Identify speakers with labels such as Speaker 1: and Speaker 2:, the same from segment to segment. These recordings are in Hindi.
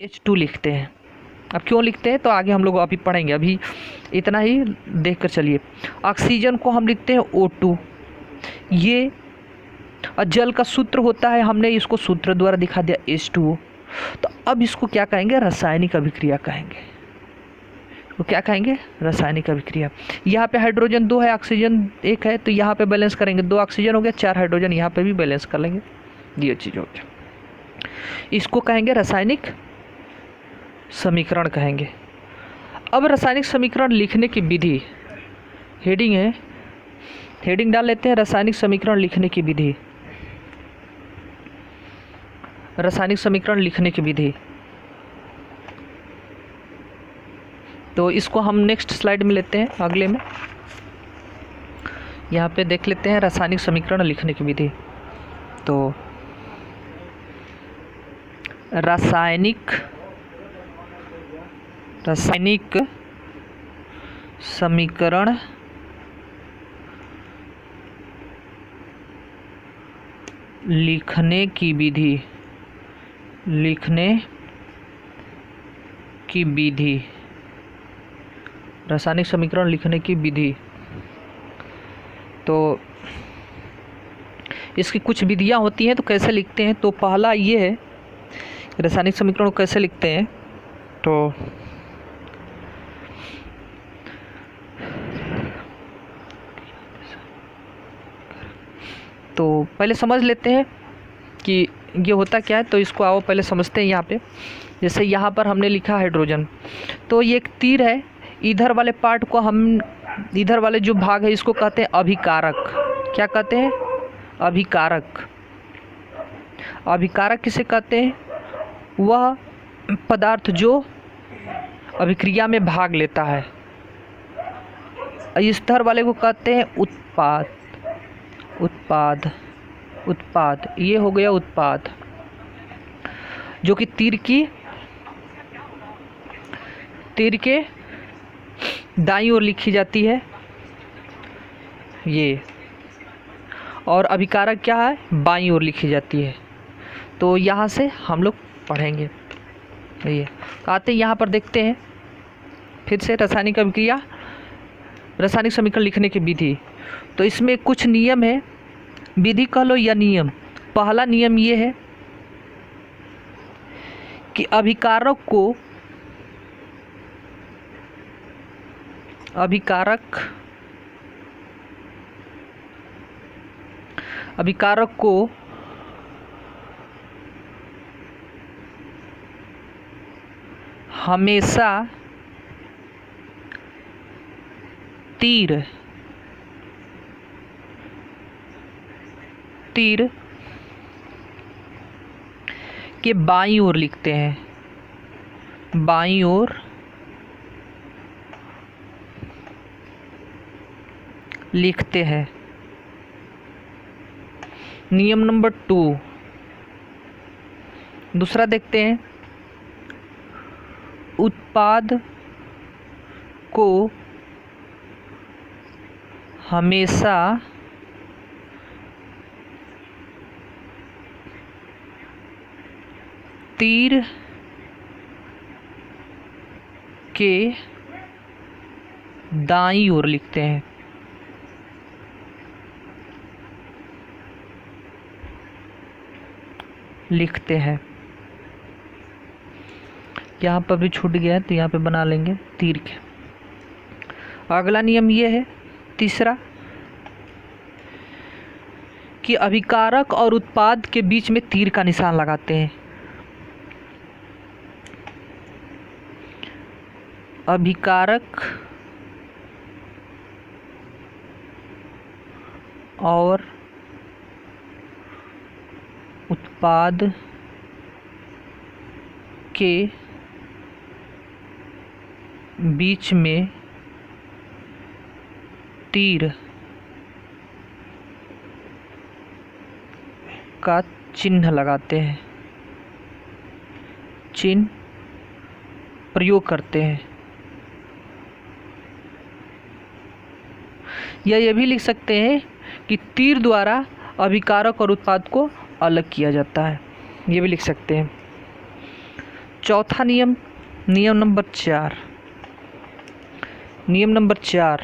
Speaker 1: H2 लिखते हैं। अब क्यों लिखते हैं तो आगे हम लोग अभी पढ़ेंगे, अभी इतना ही देख कर चलिए। ऑक्सीजन को हम लिखते हैं O2। ये जल का सूत्र होता है, हमने इसको सूत्र द्वारा दिखा दिया H2O। तो अब इसको क्या कहेंगे, रासायनिक अभिक्रिया कहेंगे। तो क्या कहेंगे, रासायनिक अभिक्रिया। यहाँ पे हाइड्रोजन 2 है, ऑक्सीजन 1 है, तो यहाँ पे बैलेंस करेंगे, 2 ऑक्सीजन हो गया, 4 हाइड्रोजन, यहाँ पे भी बैलेंस कर लेंगे, ये चीज़ हो गया। इसको कहेंगे रासायनिक समीकरण कहेंगे। अब रासायनिक समीकरण लिखने की विधि, हेडिंग है, हेडिंग डाल लेते हैं, रासायनिक समीकरण लिखने की विधि। रासायनिक समीकरण लिखने की विधि, तो इसको हम नेक्स्ट स्लाइड में लेते हैं, अगले में यहाँ पे देख लेते हैं रासायनिक समीकरण लिखने की विधि। तो रासायनिक समीकरण लिखने की विधि, रासायनिक समीकरण लिखने की विधि। तो इसकी कुछ विधियाँ होती हैं, तो कैसे लिखते हैं, तो पहला ये है रासायनिक समीकरण को कैसे लिखते हैं। तो पहले समझ लेते हैं कि ये होता क्या है, तो इसको आओ पहले समझते हैं। यहाँ पे जैसे यहाँ पर हमने लिखा हाइड्रोजन, तो ये एक तीर है, इधर वाले पार्ट को हम, इधर वाले जो भाग है इसको कहते हैं अभिकारक। क्या कहते हैं, अभिकारक। अभिकारक किसे कहते हैं, वह पदार्थ जो अभिक्रिया में भाग लेता है। इस तरह वाले को कहते हैं उत्पाद। ये हो गया उत्पाद, जो कि तीर के दाईं ओर लिखी जाती है ये, और अभिकारक क्या है, बाईं ओर लिखी जाती है। तो यहाँ से हम लोग पढ़ेंगे। ये आते यहाँ पर देखते हैं फिर से रासायनिक अभिक्रिया, रासायनिक समीकरण लिखने की विधि। तो इसमें कुछ नियम है, विधि कह लो या नियम। पहला नियम ये है कि अभिकारक को हमेशा तीर के बाईं ओर लिखते हैं, बाईं ओर लिखते हैं। नियम नंबर 2, दूसरा देखते हैं, उत्पाद को हमेशा तीर के दाईं ओर लिखते हैं। यहाँ पर भी छूट गया है, तो यहाँ पे बना लेंगे तीर के। अगला नियम ये है, तीसरा, कि अभिकारक और उत्पाद के बीच में तीर का निशान लगाते हैं। अभिकारक और उत्पाद के बीच में तीर का चिन्ह लगाते हैं, चिन्ह प्रयोग करते हैं। या ये भी लिख सकते हैं कि तीर द्वारा अभिकारक और उत्पाद को अलग किया जाता है, ये भी लिख सकते हैं। चौथा नियम, नियम नंबर 4। नियम नंबर 4,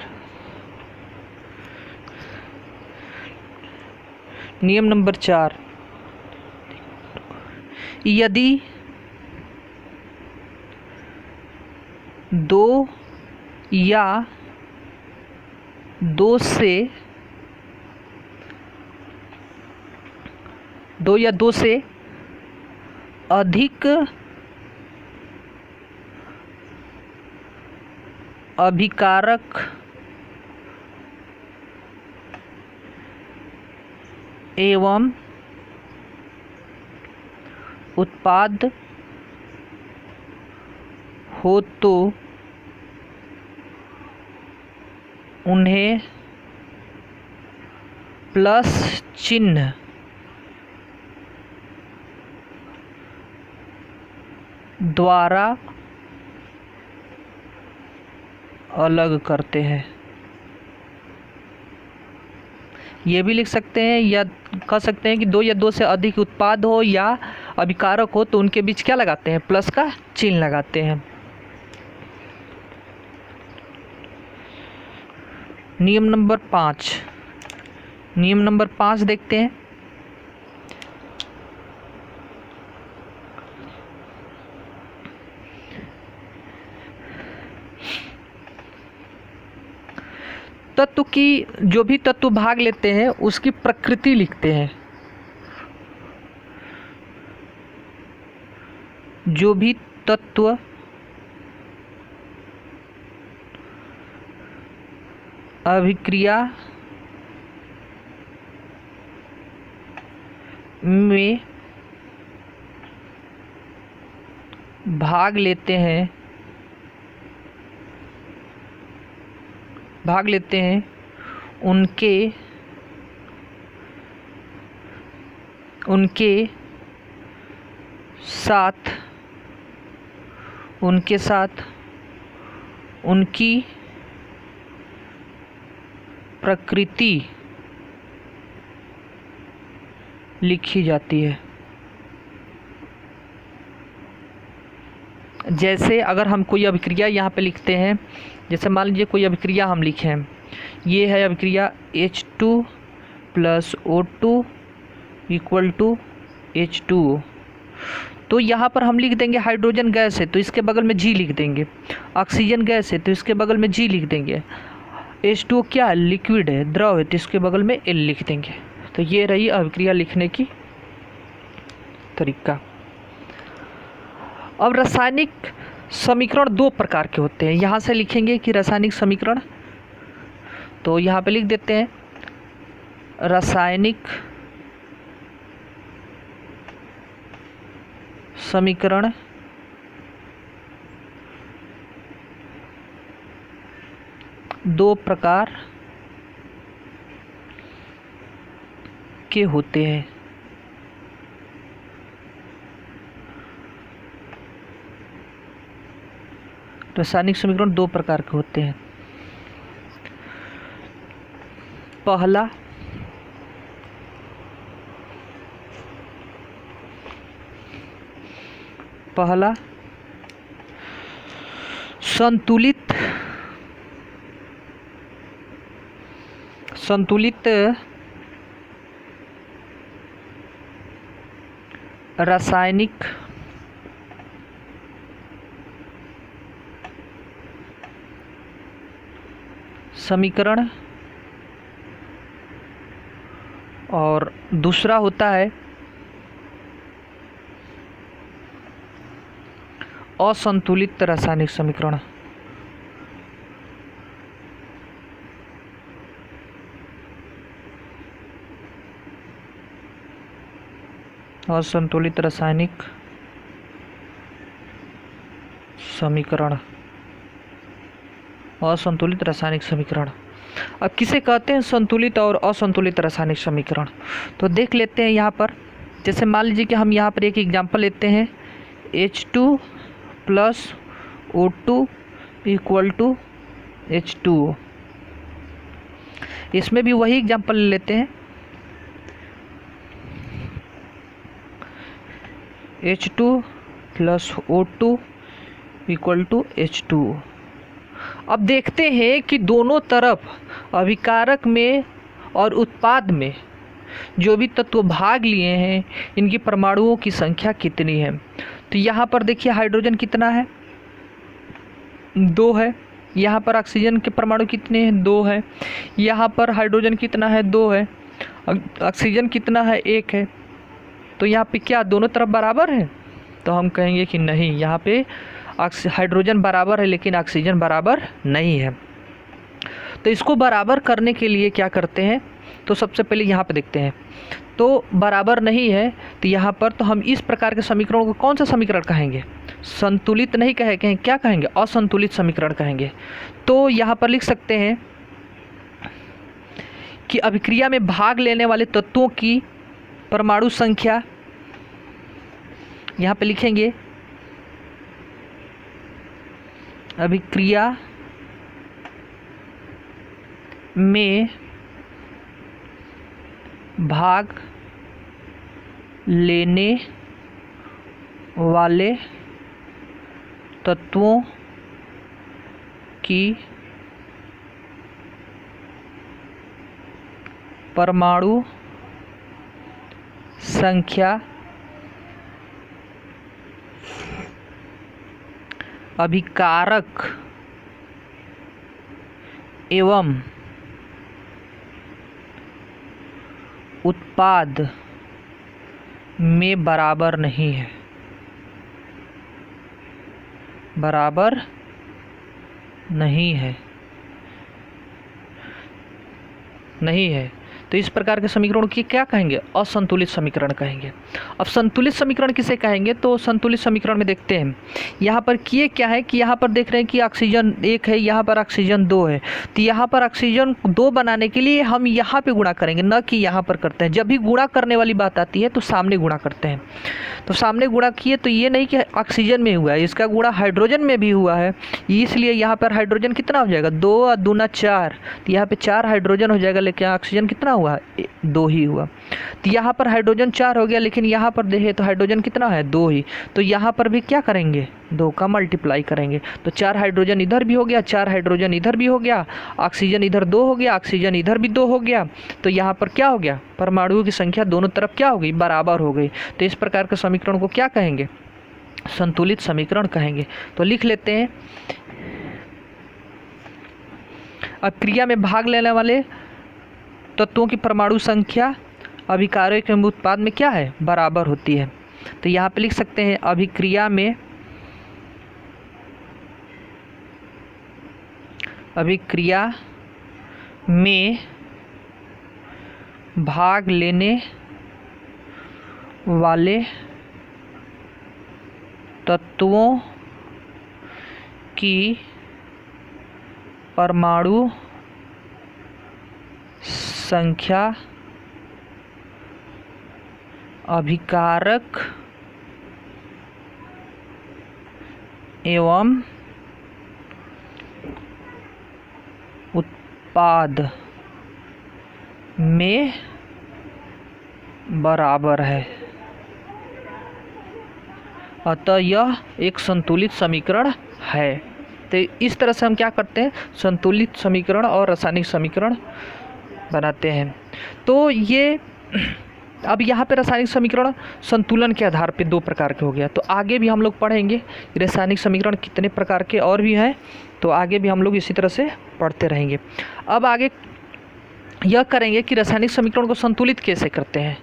Speaker 1: नियम नंबर 4, यदि दो या दो से अधिक अभिकारक एवं उत्पाद हो तो उन्हें प्लस चिन्ह द्वारा अलग करते हैं। ये भी लिख सकते हैं या कह सकते हैं कि दो या दो से अधिक उत्पाद हो या अभिकारक हो तो उनके बीच क्या लगाते हैं, प्लस का चिन्ह लगाते हैं। नियम नंबर 5, नियम नंबर 5 देखते हैं। तत्व की, जो भी तत्व भाग लेते हैं उसकी प्रकृति लिखते हैं। जो भी तत्व अभिक्रिया में भाग लेते हैं उनके साथ उनकी प्रकृति लिखी जाती है। जैसे अगर हम कोई अभिक्रिया यहाँ पे लिखते हैं, जैसे मान लीजिए कोई अभिक्रिया हम लिखे हैं, ये है अभिक्रिया H2 + O2 = H2O। तो यहाँ पर हम लिख देंगे हाइड्रोजन गैस है तो इसके बगल में G लिख देंगे, ऑक्सीजन गैस है तो इसके बगल में G लिख देंगे, H2O क्या है, लिक्विड है, द्रव है तो इसके बगल में L लिख देंगे। तो ये रही अभिक्रिया लिखने की तरीका। अब रासायनिक समीकरण दो प्रकार के होते हैं। यहाँ से लिखेंगे कि रासायनिक समीकरण, तो यहाँ पे लिख देते हैं रासायनिक समीकरण दो प्रकार के होते हैं। रासायनिक समीकरण दो प्रकार के होते हैं। पहला संतुलित रासायनिक समीकरण और दूसरा होता है असंतुलित रासायनिक समीकरण। असंतुलित रासायनिक समीकरण, असंतुलित रासायनिक समीकरण। अब किसे कहते हैं संतुलित और असंतुलित रासायनिक समीकरण, तो देख लेते हैं यहाँ पर। जैसे मान लीजिए कि हम यहाँ पर एक एग्जाम्पल लेते हैं H2 + O2 = H2O। इसमें भी वही एग्जाम्पल ले लेते हैं H2 plus O2 equal to H2। अब देखते हैं कि दोनों तरफ अभिकारक में और उत्पाद में जो भी तत्व भाग लिए हैं इनकी परमाणुओं की संख्या कितनी है। तो यहाँ पर देखिए हाइड्रोजन कितना है, 2 है। यहाँ पर ऑक्सीजन के परमाणु कितने हैं, 2 है। यहाँ पर हाइड्रोजन कितना है, 2 है। ऑक्सीजन कितना है, 1 है। तो यहाँ पे क्या दोनों तरफ बराबर है? तो हम कहेंगे कि नहीं, यहाँ पे हाइड्रोजन बराबर है लेकिन ऑक्सीजन बराबर नहीं है। तो इसको बराबर करने के लिए क्या करते हैं, तो सबसे पहले यहाँ पे देखते हैं। तो बराबर नहीं है तो यहाँ पर तो हम इस प्रकार के समीकरण को कौन सा समीकरण कहेंगे? संतुलित नहीं कहेंगे, क्या कहेंगे? असंतुलित समीकरण कहेंगे। तो यहाँ पर लिख सकते हैं कि अभिक्रिया में भाग लेने वाले तत्वों की परमाणु संख्या, यहाँ पे लिखेंगे अभिक्रिया में भाग लेने वाले तत्वों की परमाणु संख्या अभिकारक एवं उत्पाद में बराबर नहीं है, बराबर नहीं है, नहीं है। तो इस प्रकार के समीकरण की क्या कहेंगे? असंतुलित समीकरण कहेंगे। अब संतुलित समीकरण किसे कहेंगे? तो संतुलित समीकरण में देखते हैं यहाँ पर किए क्या है कि यहाँ पर देख रहे हैं कि ऑक्सीजन 1 है, यहाँ पर ऑक्सीजन 2 है। तो यहाँ पर ऑक्सीजन 2 बनाने के लिए हम यहाँ पे गुणा करेंगे, न कि यहाँ पर करते हैं। जब भी गुणा करने वाली बात आती है तो सामने गुणा करते हैं। तो सामने गुणा किए तो ये नहीं कि ऑक्सीजन में हुआ है, इसका गुणा हाइड्रोजन में भी हुआ है, इसलिए यहाँ पर हाइड्रोजन कितना हो जाएगा? 2 और 2 × 4। तो यहाँ पे 4 हाइड्रोजन हो जाएगा, लेकिन ऑक्सीजन कितना हुआ? 2 ही हुआ। तो यहाँ पर हाइड्रोजन 4 हो गया, लेकिन यहाँ पर देखें तो हाइड्रोजन कितना है? 2 ही। तो यहाँ पर भी क्या करेंगे? 2 का मल्टीप्लाई करेंगे। तो 4 हाइड्रोजन इधर भी हो गया, 4 हाइड्रोजन इधर भी हो गया, ऑक्सीजन इधर 2 हो गया, ऑक्सीजन इधर भी 2 हो गया। तो यहाँ पर क्या हो गया? परमाणुओं की संख्या दोनों तरफ क्या हो गई? बराबर हो गई। तो इस प्रकार के समीकरण को क्या कहेंगे? संतुलित समीकरण कहेंगे। तो लिख लेते हैं, अब क्रिया में भाग लेने वाले तत्वों की परमाणु संख्या अभिकारक एवं उत्पाद में क्या है? बराबर होती है। तो यहाँ पे लिख सकते हैं अभिक्रिया में भाग लेने वाले तत्वों की परमाणु संख्या अभिकारक एवं उत्पाद में बराबर है। अतः यह एक संतुलित समीकरण है। तो इस तरह से हम क्या करते हैं? संतुलित समीकरण और रासायनिक समीकरण बनाते हैं। तो ये अब यहाँ पे रासायनिक समीकरण संतुलन के आधार पे 2 प्रकार के हो गया। तो आगे भी हम लोग पढ़ेंगे रासायनिक समीकरण कितने प्रकार के और भी हैं, तो आगे भी हम लोग इसी तरह से पढ़ते रहेंगे। अब आगे यह करेंगे कि रासायनिक समीकरण को संतुलित कैसे करते हैं।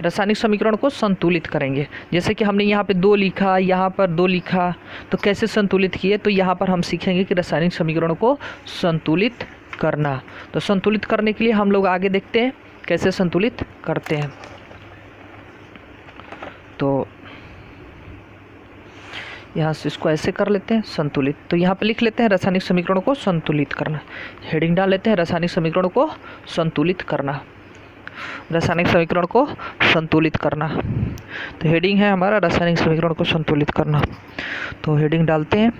Speaker 1: रासायनिक समीकरण को संतुलित करेंगे, जैसे कि हमने यहाँ पे 2 लिखा, यहाँ पर 2 लिखा, तो कैसे संतुलित किए, तो यहाँ पर हम सीखेंगे कि रासायनिक समीकरण को संतुलित करना। तो संतुलित करने के लिए हम लोग आगे देखते हैं कैसे संतुलित करते हैं। तो यहाँ से इसको ऐसे कर लेते हैं संतुलित। तो यहाँ पे लिख लेते हैं रासायनिक समीकरणों को संतुलित करना, हेडिंग डाल लेते हैं रासायनिक समीकरणों को संतुलित करना, रासायनिक समीकरण को संतुलित करना। तो हेडिंग है हमारा रासायनिक समीकरण को संतुलित करना। तो हेडिंग डालते हैं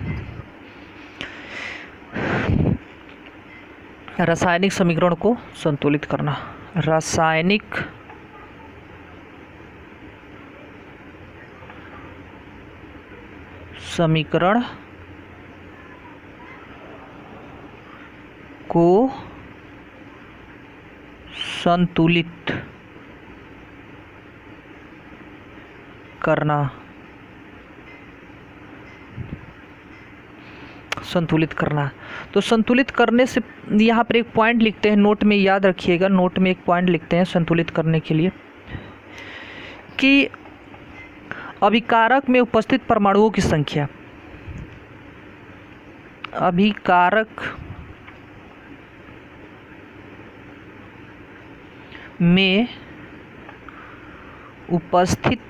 Speaker 1: रासायनिक समीकरण को संतुलित करना। रासायनिक समीकरण को संतुलित करना, संतुलित करना। तो संतुलित करने से यहाँ पर एक पॉइंट लिखते हैं, नोट में याद रखिएगा, नोट में एक पॉइंट लिखते हैं संतुलित करने के लिए कि अभिकारक में उपस्थित परमाणुओं की संख्या, अभिकारक में उपस्थित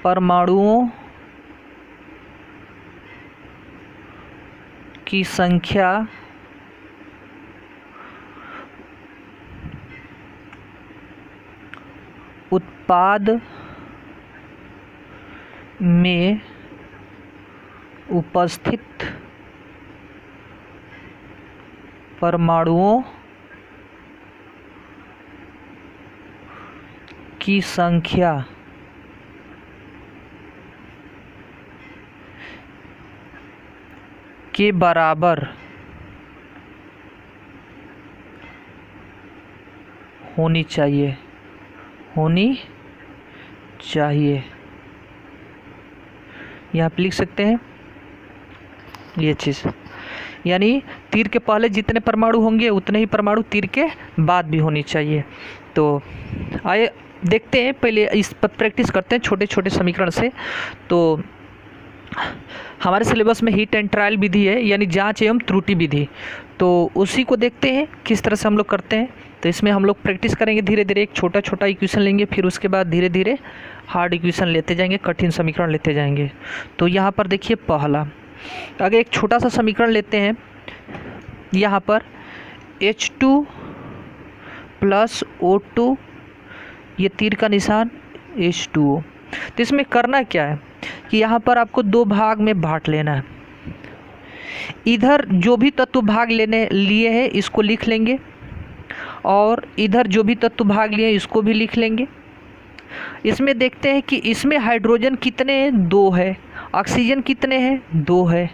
Speaker 1: परमाणुओं की संख्या उत्पाद में उपस्थित परमाणुओं की संख्या के बराबर होनी चाहिए, होनी चाहिए। यहाँ पे लिख सकते हैं ये चीज़, यानी तीर के पहले जितने परमाणु होंगे उतने ही परमाणु तीर के बाद भी होनी चाहिए। तो आइए देखते हैं, पहले इस पर प्रैक्टिस करते हैं छोटे छोटे समीकरण से। तो हमारे सिलेबस में हीट एंड ट्रायल विधि है, यानी जांच एवं त्रुटि विधि, तो उसी को देखते हैं किस तरह से हम लोग करते हैं। तो इसमें हम लोग प्रैक्टिस करेंगे धीरे धीरे, एक छोटा छोटा इक्वेशन लेंगे, फिर उसके बाद धीरे धीरे हार्ड इक्वेशन लेते जाएंगे, कठिन समीकरण लेते जाएंगे। तो यहाँ पर देखिए पहला, अगर एक छोटा सा समीकरण लेते हैं, यहाँ पर H2 + O2, ये तीर का निशान H2O। तो इसमें करना क्या है कि यहाँ पर आपको दो भाग में बांट लेना है। इधर जो भी तत्व भाग लिए हैं इसको लिख लेंगे, और इधर जो भी तत्व भाग लिए इसको भी लिख लेंगे। इसमें देखते हैं कि इसमें हाइड्रोजन कितने हैं, 2 है, ऑक्सीजन कितने हैं, 2 है।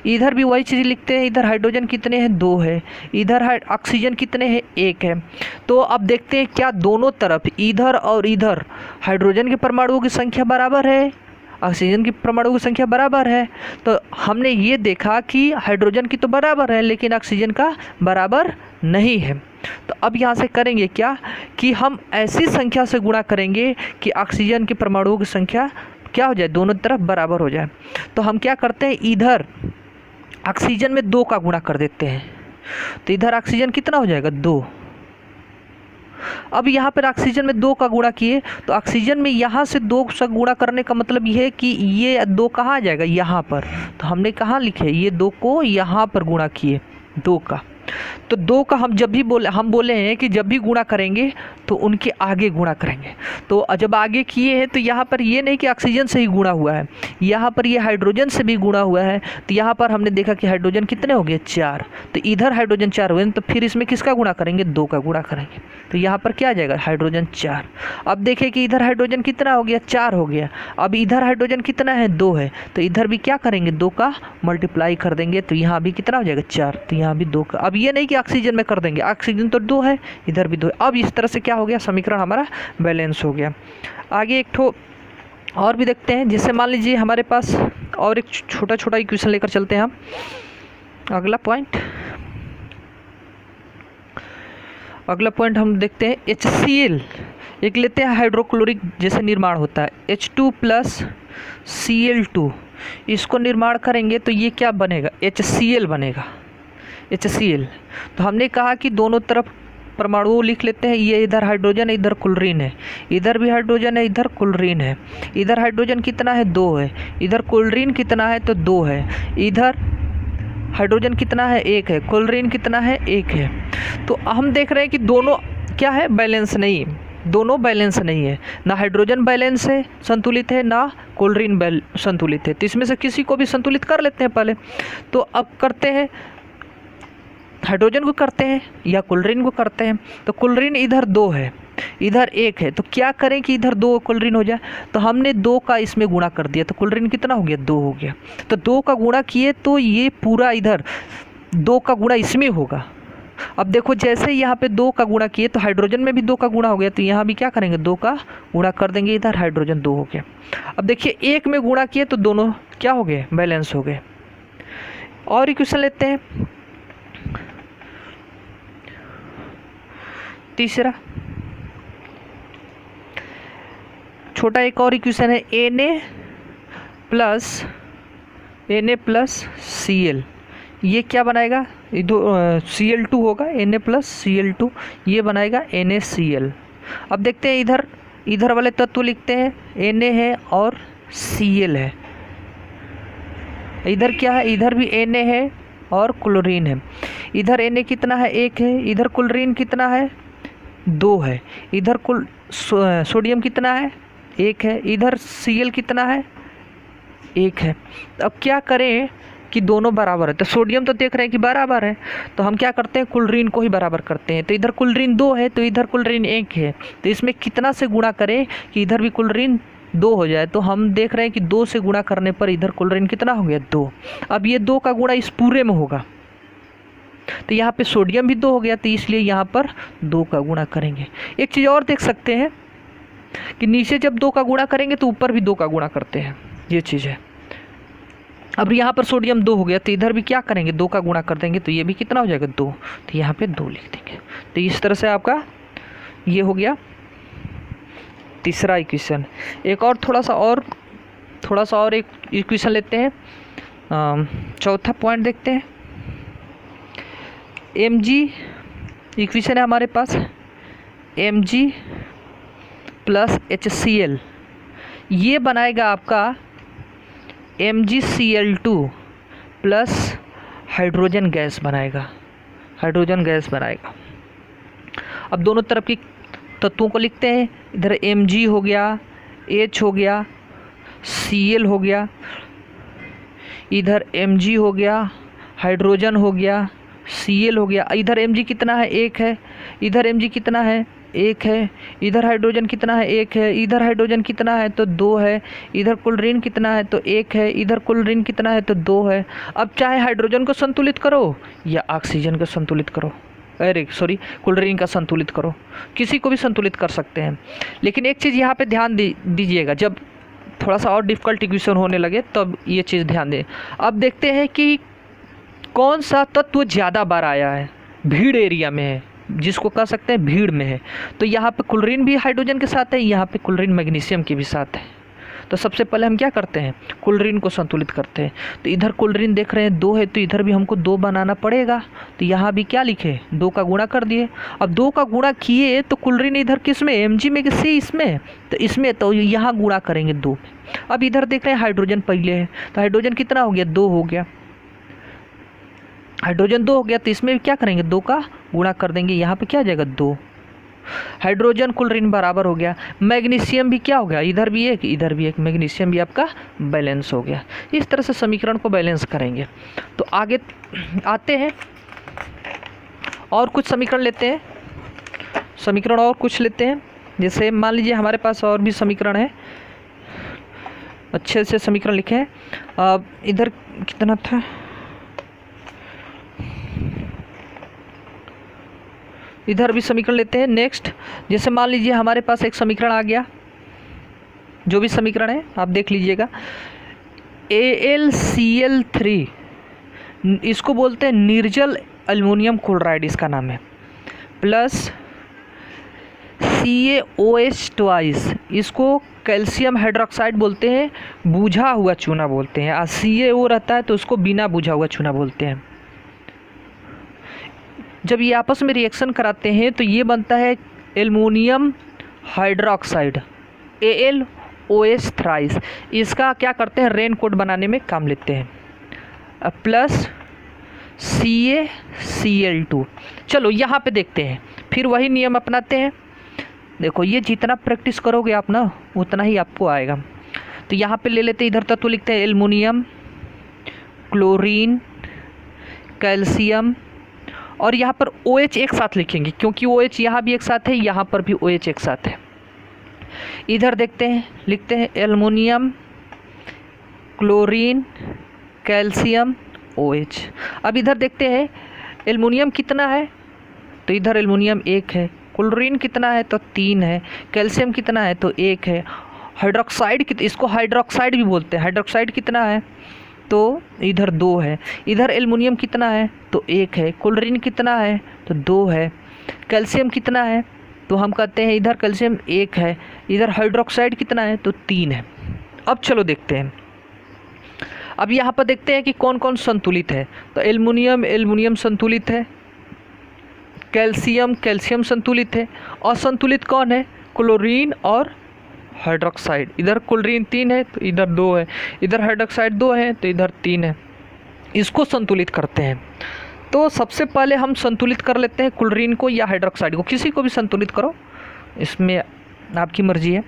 Speaker 1: इधर भी वही चीज़ लिखते हैं, इधर हाइड्रोजन कितने हैं, 2 है, इधर ऑक्सीजन कितने हैं, 1 है। तो अब देखते हैं क्या दोनों तरफ इधर और इधर हाइड्रोजन के परमाणुओं की संख्या बराबर है, ऑक्सीजन की परमाणुओं की संख्या बराबर है। तो हमने ये देखा कि हाइड्रोजन की तो बराबर है लेकिन ऑक्सीजन का बराबर नहीं है। तो अब यहाँ से करेंगे क्या कि हम ऐसी संख्या से गुणा करेंगे कि ऑक्सीजन के परमाणुओं की संख्या क्या हो जाए, दोनों तरफ बराबर हो जाए। तो हम क्या करते हैं, इधर ऑक्सीजन में 2 का गुणा कर देते हैं, तो इधर ऑक्सीजन कितना हो जाएगा, 2। अब यहाँ पर ऑक्सीजन में 2 का गुणा किए, तो ऑक्सीजन में यहाँ से 2 से गुणा करने का मतलब ये है कि ये 2 कहाँ आ जाएगा, यहाँ पर। तो हमने कहाँ लिखे, ये 2 को यहाँ पर गुणा किए, 2 का। तो 2 का हम जब भी बोले हैं कि जब भी गुणा करेंगे तो उनके आगे गुणा करेंगे। तो जब आगे किए हैं तो यहाँ पर ये नहीं कि ऑक्सीजन से ही गुणा हुआ है, यहाँ पर ये हाइड्रोजन से भी गुणा हुआ है। तो यहाँ पर हमने देखा कि हाइड्रोजन कितने हो गए, 4। तो इधर हाइड्रोजन 4 हुए, तो फिर इसमें किसका गुणा करेंगे, 2 का गुणा करेंगे। तो यहाँ पर क्या आ जाएगा, हाइड्रोजन 4। अब देखें कि इधर हाइड्रोजन कितना हो गया, 4 हो गया। अब इधर हाइड्रोजन कितना है, 2 है। तो इधर भी क्या करेंगे, 2 का मल्टीप्लाई कर देंगे, तो यहाँ भी कितना हो जाएगा, 4। तो यहाँ भी 2 का। अब ये नहीं कि ऑक्सीजन में कर देंगे, ऑक्सीजन तो 2 है, इधर भी 2 है। अब इस तरह से क्या हो गया, समीकरण हमारा बैलेंस हो गया। आगे एक ठो और भी देखते हैं, जैसे मान लीजिए हमारे पास और एक छोटा छोटा इक्वेशन लेकर चलते हैं हम। अगला पॉइंट हम देखते हैं HCl, एक लेते हैं हाइड्रोक्लोरिक जैसे निर्माण होता है, H2 + Cl2, इसको निर्माण करेंगे तो ये क्या बनेगा, HCl बनेगा, HCl। तो हमने कहा कि दोनों तरफ परमाणु लिख लेते हैं, ये इधर हाइड्रोजन है, इधर क्लोरीन है, इधर भी हाइड्रोजन है, इधर क्लोरीन है। इधर हाइड्रोजन कितना है, 2 है, इधर क्लोरीन कितना है, तो 2 है। इधर हाइड्रोजन कितना है, 1 है, क्लोरीन कितना है, 1 है। तो हम देख रहे हैं कि दोनों क्या है, बैलेंस नहीं, दोनों बैलेंस नहीं है, ना हाइड्रोजन बैलेंस है, संतुलित है, ना क्लोरीन संतुलित है। तो इसमें से किसी को भी संतुलित कर लेते हैं पहले। तो अब करते हैं, हाइड्रोजन को करते हैं या क्लोरीन को करते हैं। तो क्लोरीन इधर 2 है, इधर 1 है, तो क्या करें कि इधर 2 क्लोरीन हो जाए, तो हमने 2 का इसमें गुणा कर दिया, तो क्लोरीन कितना हो गया, 2 हो गया। तो 2 का गुणा किए तो ये पूरा इधर 2 का गुणा इसमें होगा। अब देखो जैसे यहाँ पे 2 का गुणा किए तो हाइड्रोजन में भी 2 का गुणा हो गया, तो यहाँ भी क्या करेंगे, 2 का गुणा कर देंगे, इधर हाइड्रोजन 2 हो गया। अब देखिए 1 में गुणा किए तो दोनों क्या हो गए, बैलेंस हो गए। और इक्वेशन लेते हैं तीसरा, छोटा एक और इक्वेशन है Na प्लस Cl, ये क्या बनाएगा, Cl2 होगा, Na प्लस Cl2 ये बनाएगा NaCl। अब देखते हैं इधर वाले तत्व लिखते हैं, Na है और Cl है। इधर क्या है, इधर भी Na है और क्लोरीन है। इधर Na कितना है, 1 है, इधर क्लोरीन कितना है, 2 है, इधर सोडियम कितना है, 1 है, इधर Cl कितना है, 1 है। अब क्या करें कि दोनों बराबर है, तो सोडियम तो देख रहे हैं कि बराबर है, तो हम क्या करते हैं, क्लोरीन को ही बराबर करते हैं। तो इधर क्लोरीन 2 है, तो इधर क्लोरीन 1 है, तो इसमें कितना से गुणा करें कि इधर भी क्लोरीन 2 हो जाए। तो हम देख रहे हैं कि 2 से गुणा करने पर इधर क्लोरीन कितना हो गया, 2। अब ये 2 का गुणा इस पूरे में होगा, तो यहाँ पे सोडियम भी 2 हो गया, तो इसलिए यहाँ पर 2 का गुणा करेंगे। एक चीज़ और देख सकते हैं कि नीचे जब 2 का गुणा करेंगे तो ऊपर भी 2 का गुणा करते हैं, ये चीज़ है। अब यहाँ पर सोडियम 2 हो गया, तो इधर भी क्या करेंगे, 2 का गुणा कर देंगे, तो ये भी कितना हो जाएगा, 2, तो यहाँ पे 2 लिख देंगे। तो इस तरह से आपका ये हो गया तीसरा इक्वेशन। एक और थोड़ा सा और एक इक्वेशन लेते हैं, चौथा पॉइंट देखते हैं। Mg इक्वेशन है हमारे पास, Mg प्लस HCl, ये बनाएगा आपका MgCl2 प्लस हाइड्रोजन गैस बनाएगा, अब दोनों तरफ की तत्वों को लिखते हैं। इधर Mg हो गया, H हो गया, Cl हो गया, इधर Mg हो गया, हाइड्रोजन हो गया, Cl हो गया। इधर Mg कितना है, 1 है, इधर Mg कितना है, 1 है, इधर हाइड्रोजन कितना है, 1 है, इधर हाइड्रोजन कितना है, तो 2 है, इधर क्लोरीन कितना है, तो 1 है, इधर क्लोरीन कितना है, तो 2 है। अब चाहे हाइड्रोजन को संतुलित करो या ऑक्सीजन को संतुलित करो, क्लोरीन का संतुलित करो, किसी को भी संतुलित कर सकते हैं। लेकिन एक चीज़ यहाँ पे ध्यान दीजिएगा, जब थोड़ा सा और डिफ़िकल्ट इक्वेशन होने लगे तब ये चीज़ ध्यान दें। अब देखते हैं कि कौन सा तत्व ज़्यादा बार आया है, भीड़ एरिया में है, जिसको कह सकते हैं भीड़ में है। तो यहाँ पे क्लोरीन भी हाइड्रोजन के साथ है, यहाँ पे क्लोरीन मैग्नीशियम के भी साथ है। तो सबसे पहले हम क्या करते हैं, क्लोरीन को संतुलित करते हैं। तो इधर क्लोरीन देख रहे हैं 2 है, तो इधर भी हमको 2 बनाना पड़ेगा। तो यहाँ भी क्या लिखे, 2 का गुणा कर दिए। अब 2 का गुणा किए तो क्लोरीन इधर किस में, Mg में, किसी इसमें, तो इसमें, तो यहाँ गुणा करेंगे 2। अब इधर देख रहे हैं हाइड्रोजन पहले है, तो हाइड्रोजन कितना हो गया, 2 हो गया, हाइड्रोजन 2 हो गया, तो इसमें भी क्या करेंगे, 2 का गुणा कर देंगे, यहाँ पे क्या आ जाएगा, 2। हाइड्रोजन क्लोरीन बराबर हो गया। मैग्नीशियम भी क्या हो गया, इधर भी 1, इधर भी 1, मैग्नीशियम भी आपका बैलेंस हो गया। इस तरह से समीकरण को बैलेंस करेंगे। तो आगे आते हैं और कुछ समीकरण लेते हैं, जैसे मान लीजिए हमारे पास और भी समीकरण है, अच्छे से समीकरण लिखे हैं। अब इधर कितना था, इधर भी समीकरण लेते हैं। नेक्स्ट, जैसे मान लीजिए हमारे पास एक समीकरण आ गया, जो भी समीकरण है आप देख लीजिएगा, AlCl3, इसको बोलते हैं निर्जल एल्युमिनियम क्लोराइड, इसका नाम है, प्लस CaOH ट्वाइस, इसको कैल्शियम हाइड्रोक्साइड बोलते हैं, बुझा हुआ चूना बोलते हैं। और CaO रहता है तो उसको बिना बुझा हुआ चूना बोलते हैं। जब ये आपस में रिएक्शन कराते हैं तो ये बनता है एल्युमिनियम हाइड्रोक्साइड, AlOH थ्राइस। इसका क्या करते हैं, रेनकोट बनाने में काम लेते हैं, प्लस CaCl2। चलो यहाँ पे देखते हैं, फिर वही नियम अपनाते हैं। देखो ये जितना प्रैक्टिस करोगे आप ना, उतना ही आपको आएगा। तो यहाँ पे ले लेते हैं, इधर तत्व लिखते हैं एल्युमिनियम, क्लोरीन, कैल्शियम और यहाँ पर OH एक साथ लिखेंगे क्योंकि OH यहाँ भी एक साथ है, यहाँ पर भी OH एक साथ है। इधर देखते हैं, लिखते हैं एल्युमिनियम, क्लोरीन, कैल्शियम, OH। अब इधर देखते हैं एल्युमिनियम कितना है, तो इधर एल्युमिनियम 1 है, क्लोरीन कितना है तो 3 है, कैल्शियम कितना है तो 1 है, हाइड्रोक्साइड इसको हाइड्रोक्साइड भी बोलते हैं, हाइड्रोक्साइड कितना है तो इधर 2 है, इधर एल्युमिनियम कितना है तो 1 है, क्लोरीन कितना है तो 2 है, कैल्शियम कितना है तो हम कहते हैं इधर कैल्शियम 1 है, इधर हाइड्रोक्साइड कितना है तो 3 है। अब चलो देखते हैं, अब यहाँ पर देखते हैं कि कौन कौन संतुलित है। तो एल्युमिनियम संतुलित है, कैल्शियम संतुलित है, असंतुलित कौन है क्लोरीन और हाइड्रोक्साइड। इधर क्लोरीन 3 है तो इधर 2 है, इधर हाइड्रोक्साइड 2 है तो इधर 3 है। इसको संतुलित करते हैं। तो सबसे पहले हम संतुलित कर लेते हैं क्लोरीन को या हाइड्रोक्साइड को, किसी को भी संतुलित करो, इसमें आपकी मर्जी है।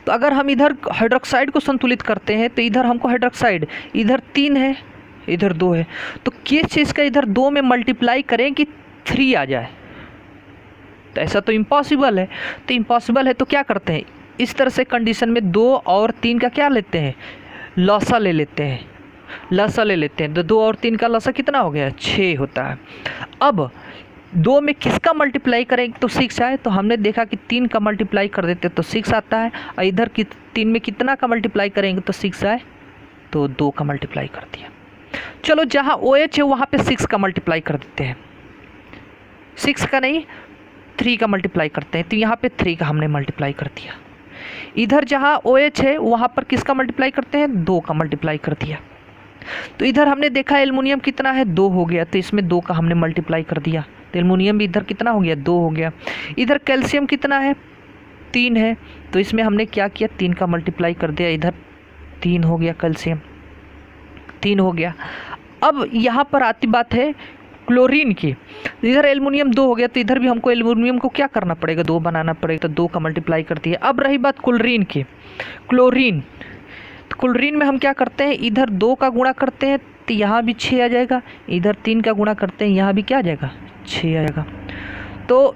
Speaker 1: तो अगर हम इधर हाइड्रोक्साइड को संतुलित करते हैं तो इधर हमको हाइड्रोक्साइड, इधर 3 है इधर 2 है, तो किस चीज़ का इधर 2 में मल्टीप्लाई करें कि 3 आ जाए, तो ऐसा तो इम्पॉसिबल है। तो इम्पॉसिबल है तो क्या करते हैं, इस तरह से कंडीशन में 2 और 3 का क्या लेते हैं, लसा ले लेते हैं, लसा ले लेते हैं। तो 2 और 3 का लसा कितना हो गया 6 होता है। अब 2 में किसका मल्टीप्लाई करें तो 6 आए, तो हमने देखा कि 3 का मल्टीप्लाई कर देते तो 6 आता है, और इधर 3 में कितना का मल्टीप्लाई करेंगे तो 6 आए, तो 2 का मल्टीप्लाई कर दिया। चलो जहाँ OH है वहाँ पे 6 का मल्टीप्लाई कर देते हैं, 6 का नहीं 3 का मल्टीप्लाई करते हैं, तो यहाँ पे 3 का हमने मल्टीप्लाई कर दिया। इधर जहाँ OH है वहाँ पर किसका मल्टीप्लाई करते हैं 2 का मल्टीप्लाई कर दिया। तो इधर हमने देखा एल्युमिनियम कितना है 2 हो गया, तो इसमें 2 का हमने मल्टीप्लाई कर दिया, तो एल्युमिनियम भी इधर कितना हो गया 2 हो गया। इधर कैल्शियम कितना है 3 है, तो इसमें हमने क्या किया 3 का मल्टीप्लाई कर दिया, इधर 3 हो गया, कैल्शियम 3 हो गया। अब यहाँ पर आती बात है क्लोरीन की, इधर एल्युमिनियम 2 हो गया, तो इधर भी हमको एल्युमिनियम को क्या करना पड़ेगा 2 बनाना पड़ेगा, तो 2 का मल्टीप्लाई कर दिया। अब रही बात क्लोरीन की, क्लोरीन, तो क्लोरीन में हम क्या करते हैं इधर 2 का गुणा करते हैं तो यहाँ भी 6 आ जाएगा, इधर 3 का गुणा करते हैं यहाँ भी क्या आ जाएगा 6 आ जाएगा। तो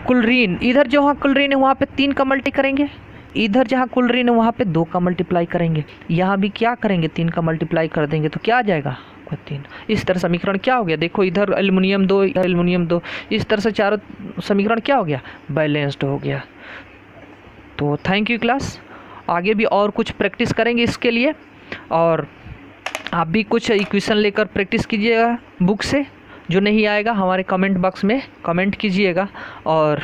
Speaker 1: क्लोरीन इधर जहाँ क्लोरीन है वहाँ पे 3 का मल्टी करेंगे, इधर जहाँ क्लोरीन है वहाँ पे 2 का मल्टीप्लाई करेंगे, यहाँ भी क्या करेंगे 3 का मल्टीप्लाई कर देंगे, तो क्या आ जाएगा 3। इस तरह समीकरण क्या हो गया, देखो इधर एल्युमिनियम 2 एल्युमिनियम 2, इस तरह से चारों समीकरण क्या हो गया बैलेंस्ड हो गया। तो थैंक यू क्लास, आगे भी और कुछ प्रैक्टिस करेंगे इसके लिए, और आप भी कुछ इक्वेशन लेकर प्रैक्टिस कीजिएगा बुक से, जो नहीं आएगा हमारे कमेंट बॉक्स में कमेंट कीजिएगा, और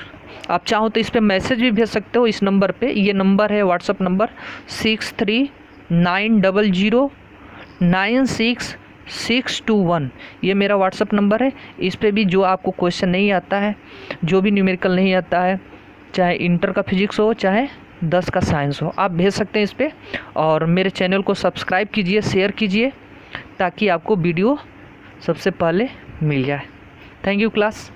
Speaker 1: आप चाहो तो इस पर मैसेज भी भेज सकते हो इस नंबर पे, ये नंबर है व्हाट्सअप नंबर 6390096621, ये मेरा व्हाट्सअप नंबर है। इस पे भी जो आपको क्वेश्चन नहीं आता है, जो भी न्यूमेरिकल नहीं आता है, चाहे इंटर का फिजिक्स हो चाहे 10 का साइंस हो, आप भेज सकते हैं इस पर। और मेरे चैनल को सब्सक्राइब कीजिए, शेयर कीजिए, ताकि आपको वीडियो सबसे पहले मिल जाए। Thank you class.